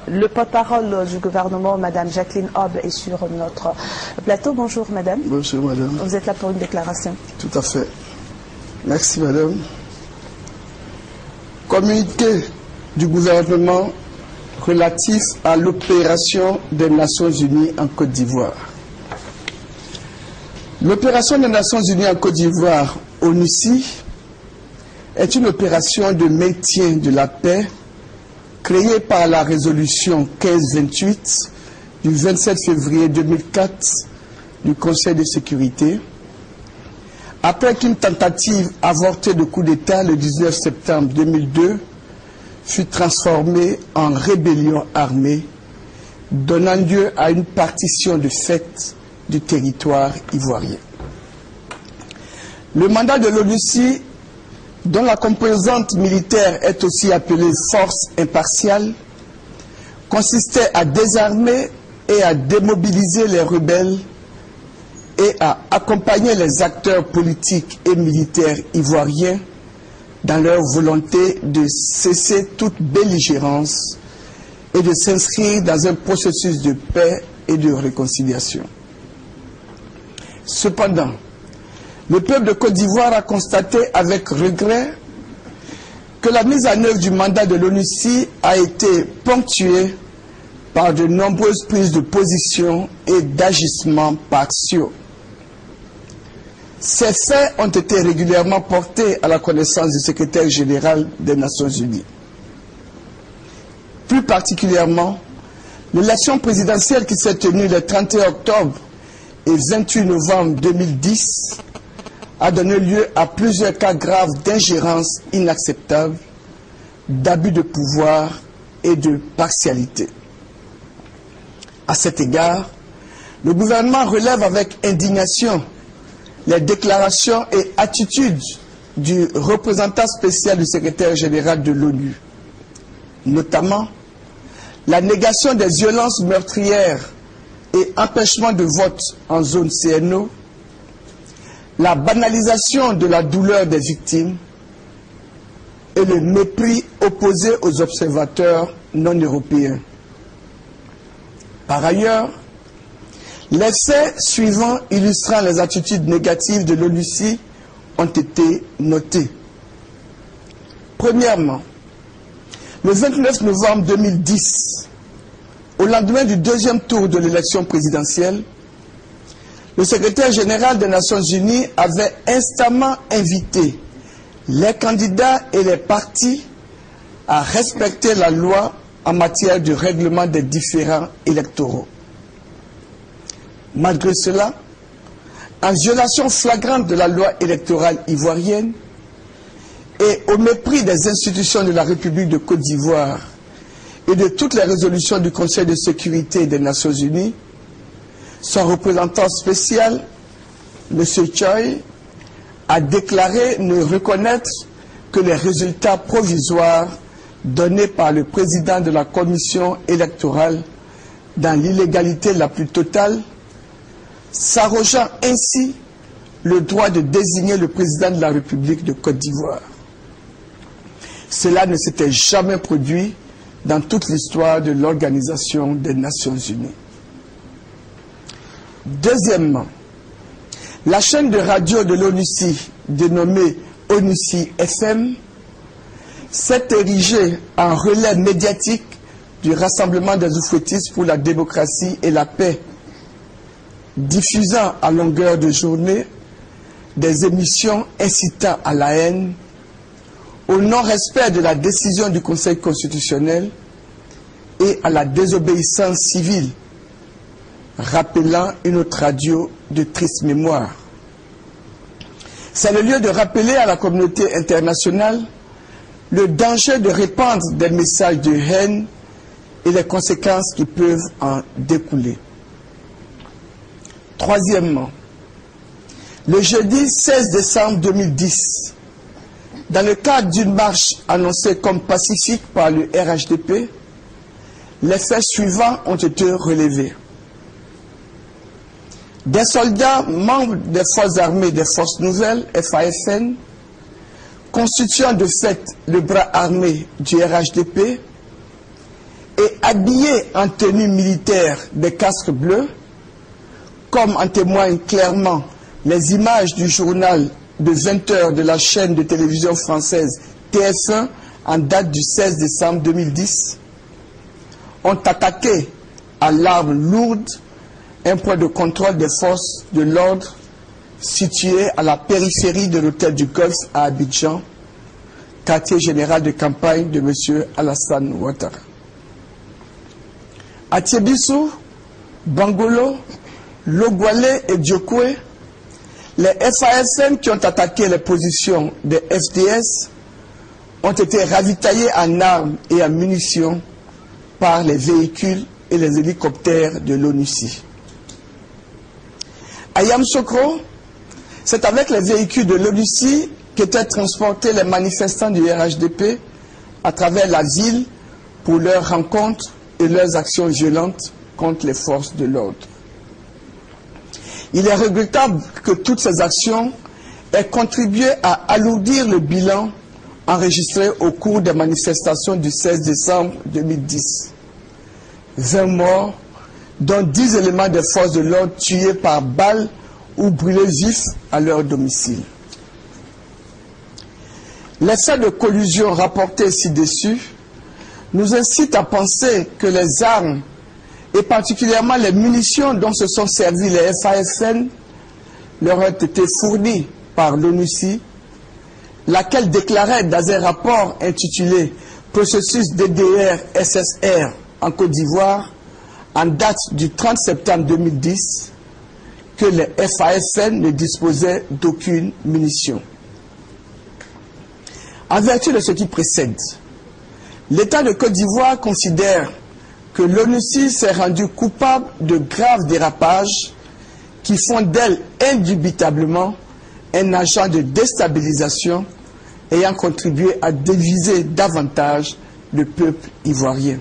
Le porte-parole du gouvernement, Madame Jacqueline Aube, est sur notre plateau. Bonjour Madame. Bonjour Madame. Vous êtes là pour une déclaration. Tout à fait. Merci Madame. Communiqué du gouvernement relatif à l'opération des Nations Unies en Côte d'Ivoire. L'opération des Nations Unies en Côte d'Ivoire, ONUCI, est une opération de maintien de la paix créée par la résolution 1528 du 27 février 2004 du Conseil de sécurité, après qu'une tentative avortée de coup d'État le 19 septembre 2002 fut transformée en rébellion armée, donnant lieu à une partition de fait du territoire ivoirien. Le mandat de l'ONUCI, dont la composante militaire est aussi appelée force impartiale, consistait à désarmer et à démobiliser les rebelles et à accompagner les acteurs politiques et militaires ivoiriens dans leur volonté de cesser toute belligérance et de s'inscrire dans un processus de paix et de réconciliation. Cependant, le peuple de Côte d'Ivoire a constaté avec regret que la mise en œuvre du mandat de l'ONUCI a été ponctuée par de nombreuses prises de position et d'agissements partiaux. Ces faits ont été régulièrement portés à la connaissance du secrétaire général des Nations Unies. Plus particulièrement, l'élection présidentielle qui s'est tenue le 31 octobre et 28 novembre 2010 a donné lieu à plusieurs cas graves d'ingérence inacceptable, d'abus de pouvoir et de partialité. À cet égard, le gouvernement relève avec indignation les déclarations et attitudes du représentant spécial du secrétaire général de l'ONU, notamment la négation des violences meurtrières et empêchement de vote en zone CNO, la banalisation de la douleur des victimes et le mépris opposé aux observateurs non européens. Par ailleurs, les faits suivants illustrant les attitudes négatives de l'ONUCI ont été notés. Premièrement, le 29 novembre 2010, au lendemain du deuxième tour de l'élection présidentielle, le secrétaire général des Nations Unies avait instamment invité les candidats et les partis à respecter la loi en matière de règlement des différends électoraux. Malgré cela, en violation flagrante de la loi électorale ivoirienne et au mépris des institutions de la République de Côte d'Ivoire et de toutes les résolutions du Conseil de sécurité des Nations Unies, son représentant spécial, M. Choi, a déclaré ne reconnaître que les résultats provisoires donnés par le président de la commission électorale dans l'illégalité la plus totale, s'arrogeant ainsi le droit de désigner le président de la République de Côte d'Ivoire. Cela ne s'était jamais produit dans toute l'histoire de l'Organisation des Nations Unies. Deuxièmement, la chaîne de radio de l'ONUCI, dénommée ONUCI FM, s'est érigée en relais médiatique du Rassemblement des oufouettistes pour la démocratie et la paix, diffusant à longueur de journée des émissions incitant à la haine, au non-respect de la décision du Conseil constitutionnel et à la désobéissance civile, rappelant une autre radio de triste mémoire. C'est le lieu de rappeler à la communauté internationale le danger de répandre des messages de haine et les conséquences qui peuvent en découler. Troisièmement, le jeudi 16 décembre 2010, dans le cadre d'une marche annoncée comme pacifique par le RHDP, les faits suivants ont été relevés. Des soldats membres des forces armées des forces nouvelles, FAFN, constituant de fait le bras armé du RHDP, et habillés en tenue militaire des casques bleus, comme en témoignent clairement les images du journal de 20 h de la chaîne de télévision française TF1 en date du 16 décembre 2010, ont attaqué à l'arme lourde un point de contrôle des forces de l'ordre situé à la périphérie de l'hôtel du Golfe à Abidjan, quartier général de campagne de M. Alassane Ouattara. À Thiébissou, Bangolo, Logwale et Djokwe, les FASN qui ont attaqué les positions des FDS ont été ravitaillés en armes et en munitions par les véhicules et les hélicoptères de l'ONUCI. À Yamoussoukro, c'est avec les véhicules de l'ONUCI qu'étaient transportés les manifestants du RHDP à travers la ville pour leurs rencontres et leurs actions violentes contre les forces de l'ordre. Il est regrettable que toutes ces actions aient contribué à alourdir le bilan enregistré au cours des manifestations du 16 décembre 2010. 20 morts, dont 10 éléments des forces de l'ordre tués par balles ou brûlés vifs à leur domicile. Les faits de collusion rapportés ci-dessus nous incitent à penser que les armes, et particulièrement les munitions dont se sont servis les FASN, leur ont été fournies par l'ONUCI, laquelle déclarait dans un rapport intitulé « Processus DDR-SSR en Côte d'Ivoire » en date du 30 septembre 2010 que les FASN ne disposaient d'aucune munition. En vertu de ce qui précède, l'État de Côte d'Ivoire considère que l'ONUCI s'est rendu coupable de graves dérapages qui font d'elle indubitablement un agent de déstabilisation ayant contribué à diviser davantage le peuple ivoirien.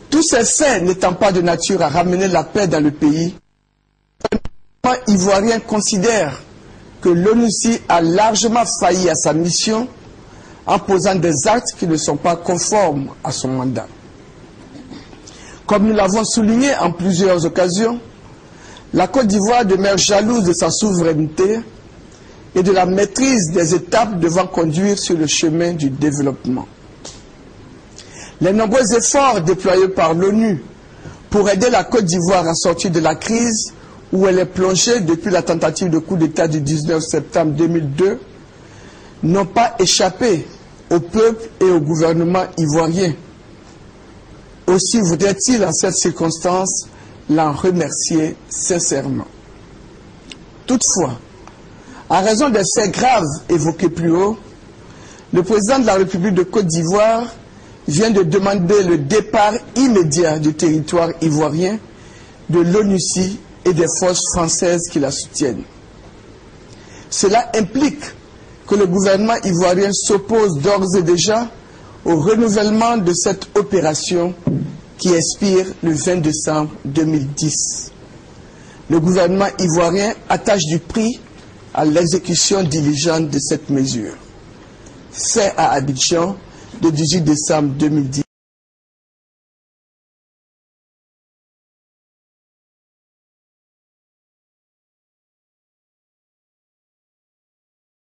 Tous ces faits n'étant pas de nature à ramener la paix dans le pays, le gouvernement ivoirien considère que l'ONUCI a largement failli à sa mission en posant des actes qui ne sont pas conformes à son mandat. Comme nous l'avons souligné en plusieurs occasions, la Côte d'Ivoire demeure jalouse de sa souveraineté et de la maîtrise des étapes devant conduire sur le chemin du développement. Les nombreux efforts déployés par l'ONU pour aider la Côte d'Ivoire à sortir de la crise où elle est plongée depuis la tentative de coup d'État du 19 septembre 2002 n'ont pas échappé au peuple et au gouvernement ivoirien. Aussi voudrait-il en cette circonstance l'en remercier sincèrement. Toutefois, en raison des faits graves évoqués plus haut, le président de la République de Côte d'Ivoire vient de demander le départ immédiat du territoire ivoirien de l'ONUCI et des forces françaises qui la soutiennent. Cela implique que le gouvernement ivoirien s'oppose d'ores et déjà au renouvellement de cette opération qui expire le 20 décembre 2010. Le gouvernement ivoirien attache du prix à l'exécution diligente de cette mesure. Fait à Abidjan le 18 décembre 2010.